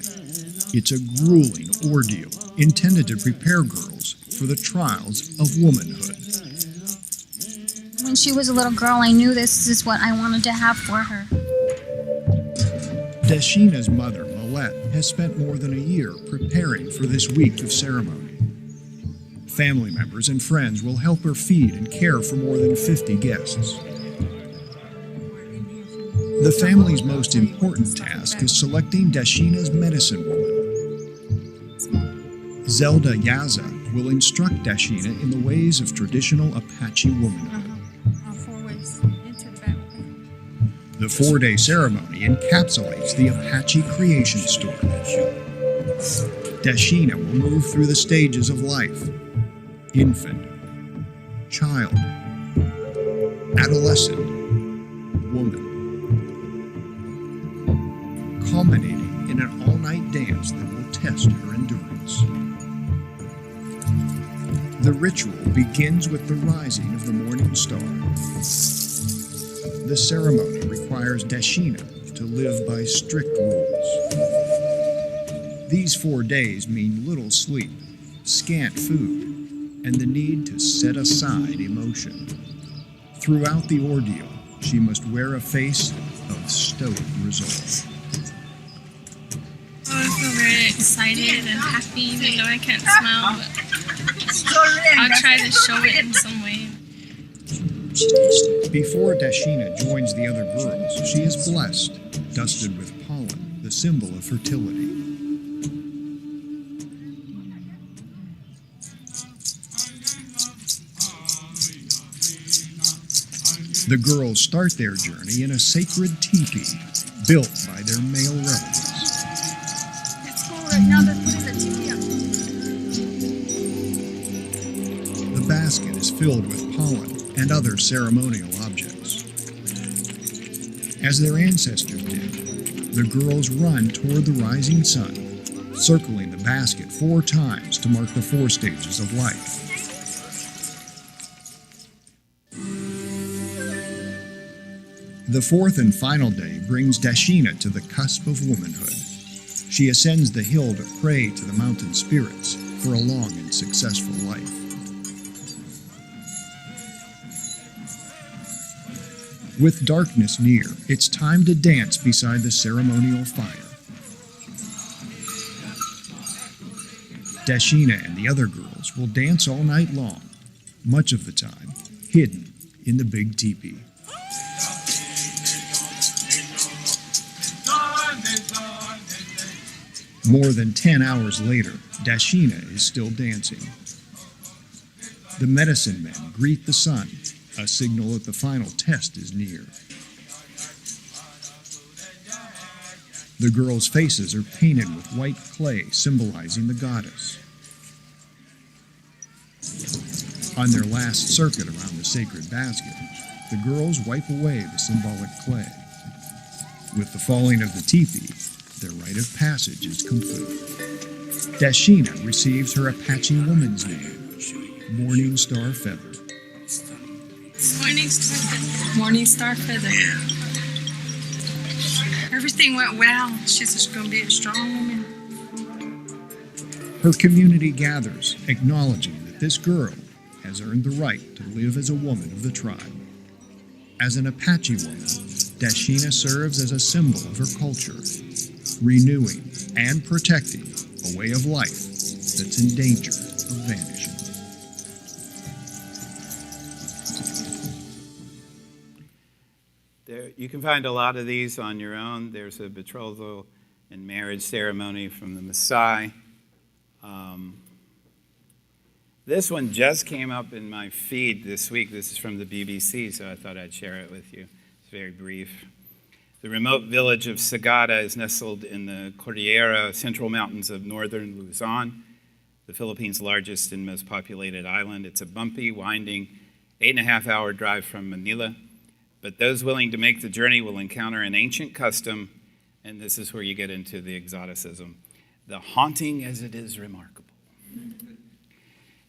S2: It's a grueling ordeal intended to prepare girls for the trials of womanhood.
S3: When she was a little girl, I knew this is what I wanted to have for her.
S2: Dashina's mother, Millette, has spent more than a year preparing for this week of ceremony. Family members and friends will help her feed and care for more than 50 guests. The family's most important task is selecting Dashina's medicine woman. Zelda Yaza will instruct Dashina in the ways of traditional Apache womanhood. The 4-day ceremony encapsulates the Apache creation story. Dashina will move through the stages of life: infant, child, adolescent, woman, culminating in an all-night dance that will test her endurance. The ritual begins with the rising of the morning star. The ceremony requires Dashina to live by strict rules. These 4 days mean little sleep, scant food, and the need to set aside emotion. Throughout the ordeal, she must wear a face of stoic resolve.
S4: I feel very excited and happy, even though I can't smile, but I'll try to show it in some way.
S2: Before Dashina joins the other girls, she is blessed, dusted with pollen, the symbol of fertility. The girls start their journey in a sacred teepee built by their male relatives. The basket is filled with pollen and other ceremonial objects. As their ancestors did, the girls run toward the rising sun, circling the basket 4 times to mark the 4 stages of life. The 4th and final day brings Dashina to the cusp of womanhood. She ascends the hill to pray to the mountain spirits for a long and successful life. With darkness near, it's time to dance beside the ceremonial fire. Dashina and the other girls will dance all night long, much of the time hidden in the big teepee. More than 10 hours later, Dashina is still dancing. The medicine men greet the sun, a signal that the final test is near. The girls' faces are painted with white clay, symbolizing the goddess. On their last circuit around the sacred basket, the girls wipe away the symbolic clay. With the falling of the teepee, their rite of passage is complete. Dashina receives her Apache woman's name, Morning Star Feather.
S4: Morning Star Feather. Morning Star Feather. Everything went well. She's just going to be a strong woman.
S2: Her community gathers, acknowledging that this girl has earned the right to live as a woman of the tribe. As an Apache woman, Dashina serves as a symbol of her culture, renewing and protecting a way of life that's in danger of vanishing.
S1: You can find a lot of these on your own. There's a betrothal and marriage ceremony from the Maasai. This one just came up in my feed this week. This is from the BBC, so I thought I'd share it with you. It's very brief. The remote village of Sagada is nestled in the Cordillera Central Mountains of northern Luzon. the Philippines' largest and most populated island. It's a bumpy, winding, 8.5-hour drive from Manila, but those willing to make the journey will encounter an ancient custom, and this is where you get into the exoticism, the haunting as it is remarkable.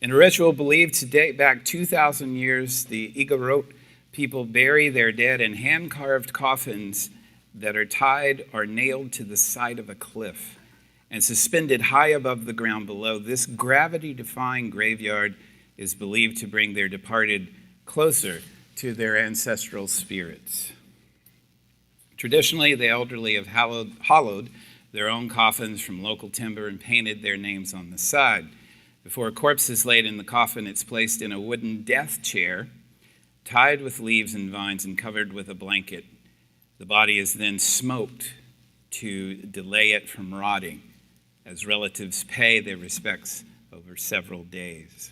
S1: In a ritual believed to date back 2,000 years, the Igorot people bury their dead in hand-carved coffins that are tied or nailed to the side of a cliff and suspended high above the ground below. This gravity-defying graveyard is believed to bring their departed closer to their ancestral spirits. Traditionally, the elderly have hollowed their own coffins from local timber and painted their names on the side. Before a corpse is laid in the coffin, it's placed in a wooden death chair, tied with leaves and vines and covered with a blanket. The body is then smoked to delay it from rotting, as relatives pay their respects over several days.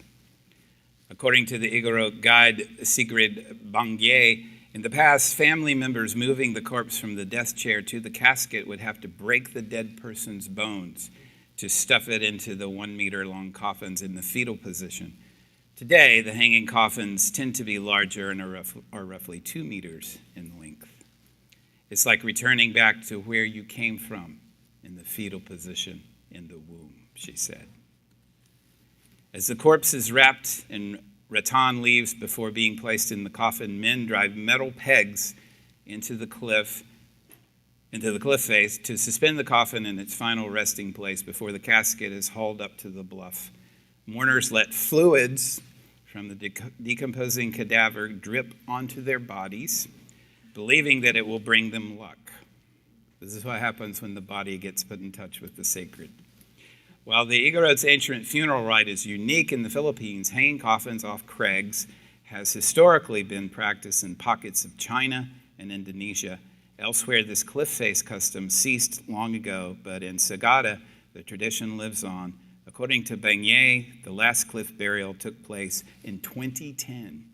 S1: According to the Igorot guide Sigrid Bangye, in the past, family members moving the corpse from the death chair to the casket would have to break the dead person's bones to stuff it into the 1-meter-long coffins in the fetal position. Today, the hanging coffins tend to be larger and are roughly 2 meters in length. It's like returning back to where you came from in the fetal position in the womb, she said. As the corpse is wrapped in rattan leaves before being placed in the coffin, men drive metal pegs into the cliff face to suspend the coffin in its final resting place before the casket is hauled up to the bluff. Mourners let fluids from the decomposing cadaver drip onto their bodies, believing that it will bring them luck. This is what happens when the body gets put in touch with the sacred. While the Igorot's ancient funeral rite is unique in the Philippines, hanging coffins off crags has historically been practiced in pockets of China and Indonesia. Elsewhere, this cliff face custom ceased long ago, but in Sagada, the tradition lives on. According to Bangye, the last cliff burial took place in 2010.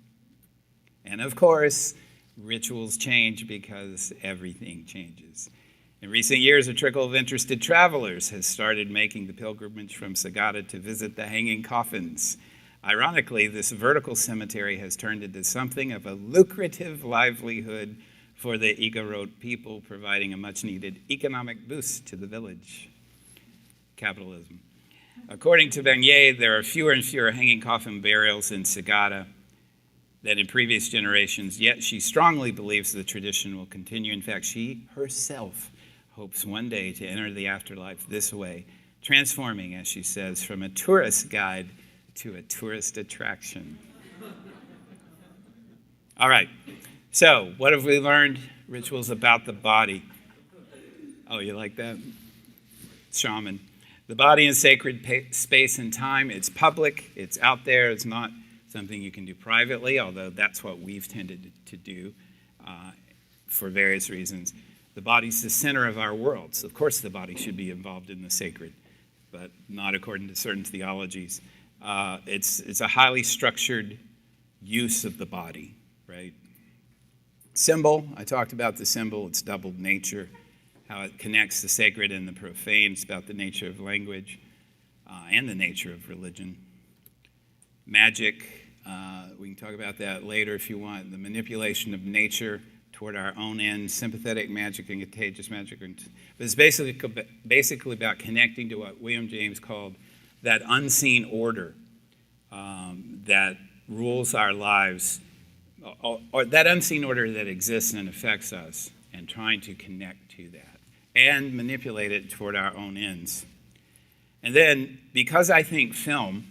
S1: And of course, rituals change because everything changes. In recent years, a trickle of interested travelers has started making the pilgrimage from Sagada to visit the hanging coffins. Ironically, this vertical cemetery has turned into something of a lucrative livelihood for the Igorot people, providing a much-needed economic boost to the village. Capitalism. According to Bangye, there are fewer and fewer hanging coffin burials in Sagada than in previous generations, yet she strongly believes the tradition will continue. In fact, she herself hopes one day to enter the afterlife this way, transforming, as she says, from a tourist guide to a tourist attraction. All right, so what have we learned? Rituals about the body. Oh, you like that? Shaman. The body in sacred space and time. It's public, it's out there, it's not something you can do privately, although that's what we've tended to do for various reasons. The body's the center of our world, so of course the body should be involved in the sacred, but not according to certain theologies. It's a highly structured use of the body, right? Symbol, I talked about the symbol, its doubled nature, how it connects the sacred and the profane. It's about the nature of language and the nature of religion. Magic, we can talk about that later if you want. The manipulation of nature toward our own ends, sympathetic magic and contagious magic. But it's basically about connecting to what William James called that unseen order that rules our lives, or that unseen order that exists and affects us, and trying to connect to that and manipulate it toward our own ends. And then, because I think film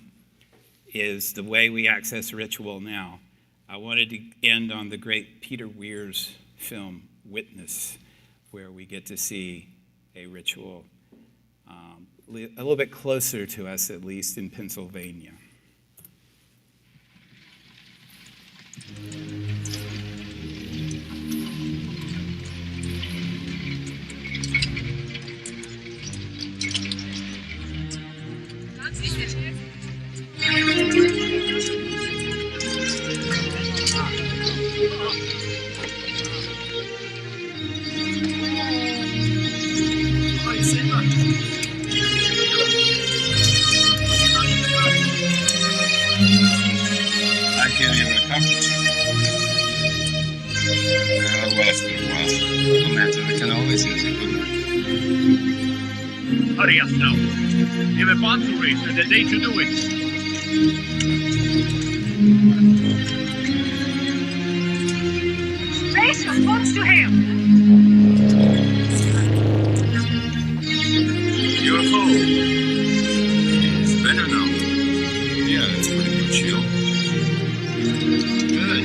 S1: is the way we access ritual now, I wanted to end on the great Peter Weir's film, Witness, where we get to see a ritual a little bit closer to us, at least in Pennsylvania.
S5: Hurry up now. We have a bond to raise and a day to do it.
S6: Raise your thoughts to him.
S7: UFO. It's better now. Yeah, it's pretty good chill. Good.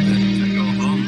S7: Ready to go home.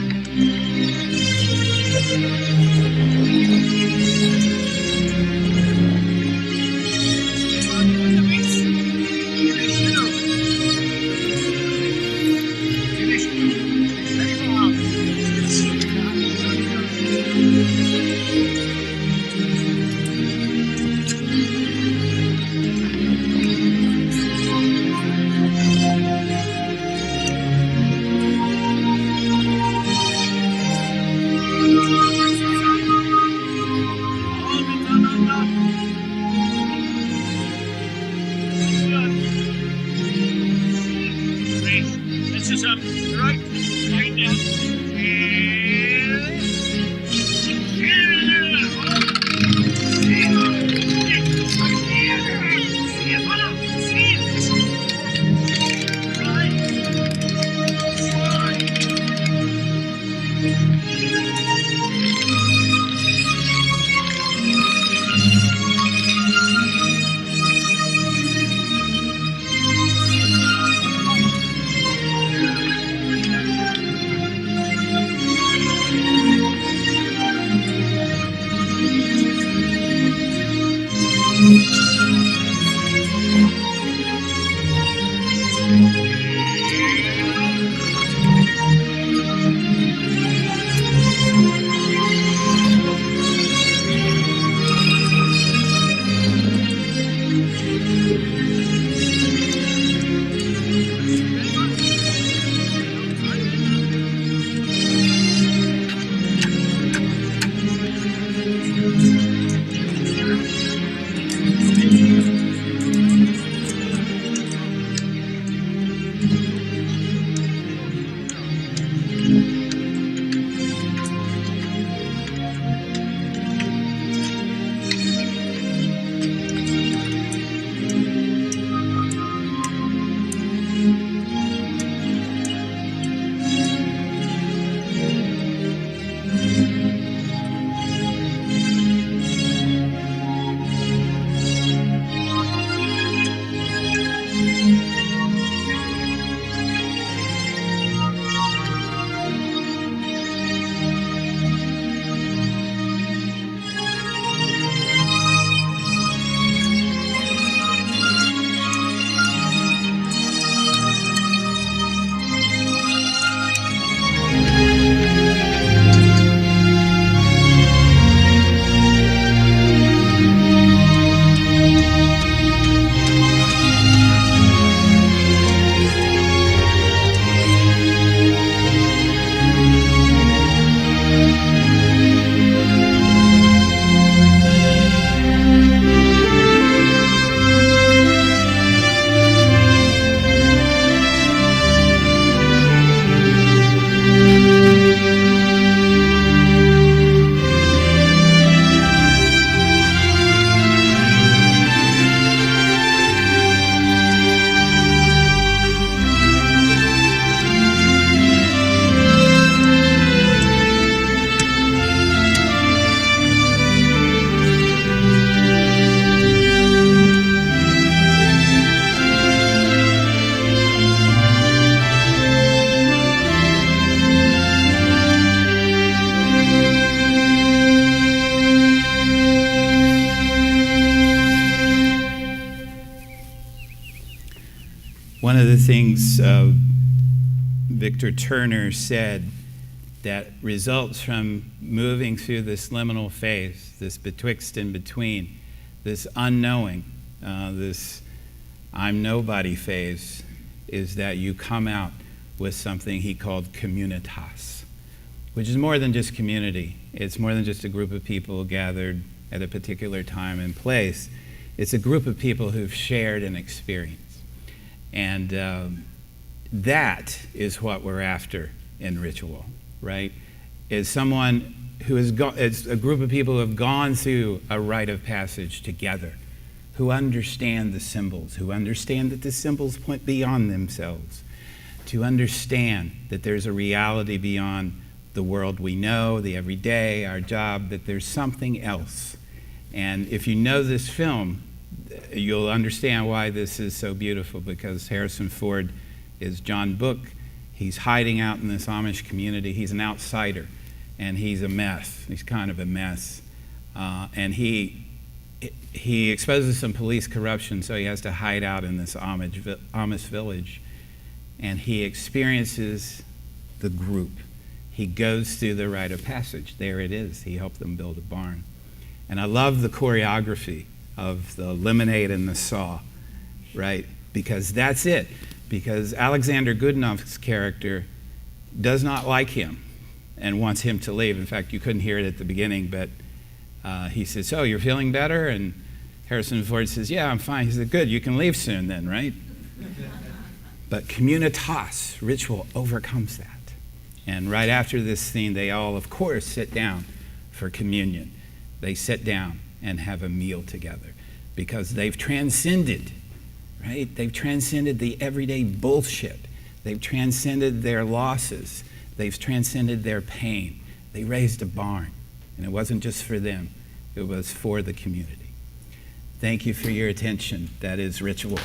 S5: This is right now.
S1: One of the things Victor Turner said that results from moving through this liminal phase, this betwixt and between, this unknowing, this I'm nobody phase, is that you come out with something he called communitas, which is more than just community. It's more than just a group of people gathered at a particular time and place. It's a group of people who've shared an experience. And that is what we're after in ritual, right? Is someone it's a group of people who have gone through a rite of passage together, who understand the symbols, who understand that the symbols point beyond themselves, to understand that there's a reality beyond the world we know, the everyday, our job, that there's something else. And if you know this film, you'll understand why this is so beautiful, because Harrison Ford is John Book. He's hiding out in this Amish community. He's an outsider, and he's a mess. He's kind of a mess. And he exposes some police corruption, so he has to hide out in this Amish village. And he experiences the group. He goes through the rite of passage. There it is. He helped them build a barn. And I love the choreography of the lemonade and the saw, right? Because that's it. Because Alexander Goodunov's character does not like him and wants him to leave. In fact, you couldn't hear it at the beginning, but he says, "So, you're feeling better?" And Harrison Ford says, "Yeah, I'm fine." He said, "Good, you can leave soon then, right?" But communitas, ritual, overcomes that. And right after this scene, they all, of course, sit down for communion. They sit down and have a meal together because they've transcended, right? They've transcended the everyday bullshit. They've transcended their losses. They've transcended their pain. They raised a barn, and it wasn't just for them. It was for the community. Thank you for your attention. That is Ritual.